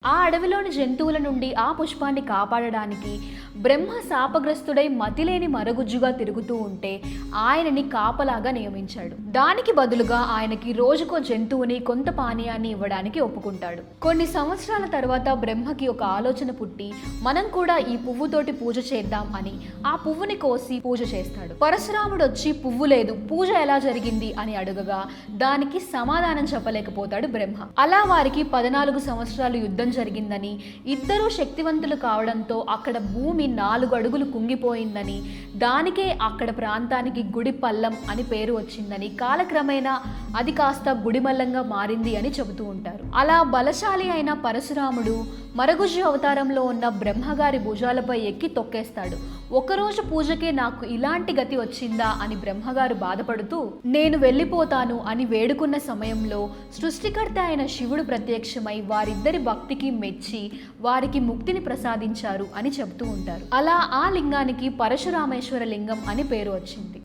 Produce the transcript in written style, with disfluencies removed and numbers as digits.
ఆ అడవిలోని జంతువుల నుండి ఆ పుష్పాన్ని కాపాడడానికి బ్రహ్మ శాపగ్రస్తుడై మతిలేని మరగుజ్జుగా తిరుగుతూ ఉంటే ఆయనని కాపలాగా నియమించాడు. దానికి బదులుగా ఆయనకి రోజుకో జంతువుని కొంత పానీయాన్ని ఇవ్వడానికి ఒప్పుకుంటాడు. కొన్ని సంవత్సరాల తర్వాత బ్రహ్మకి ఒక ఆలోచన పుట్టి మనం కూడా ఈ పువ్వుతోటి పూజ చేద్దాం అని ఆ పువ్వుని కోసి పూజ చేస్తాడు. పరశురాముడు వచ్చి పువ్వు లేదు, పూజ ఎలా జరిగింది అని అడగగా దానికి సమాధానం చెప్పలేకపోతాడు బ్రహ్మ. అలా వారికి 14 సంవత్సరాలు యుద్ధం జరిగిందని, ఇద్దరూ శక్తివంతులు కావడంతో అక్కడ భూమి 4 అడుగులు కుంగిపోయిందని, దానికే అక్కడ ప్రాంతానికి గుడి పల్లం అని పేరు వచ్చిందని, కాలక్రమేణా అది కాస్త గుడిమల్లంగా మారింది అని చెబుతూ ఉంటారు. అలా బలశాలి అయిన పరశురాముడు మరగుజ్జు అవతారంలో ఉన్న బ్రహ్మగారి భుజాలపై ఎక్కి తొక్కేస్తాడు. ఒకరోజు పూజకే నాకు ఇలాంటి గతి వచ్చిందా అని బ్రహ్మగారు బాధపడుతూ నేను వెళ్ళిపోతాను అని వేడుకున్న సమయంలో సృష్టికర్త అయిన శివుడు ప్రత్యక్షమై వారిద్దరి భక్తికి మెచ్చి వారికి ముక్తిని ప్రసాదించారు అని చెబుతూ ఉంటారు. అలా ఆ లింగానికి పరశురామేశ్వర లింగం అని పేరు వచ్చింది.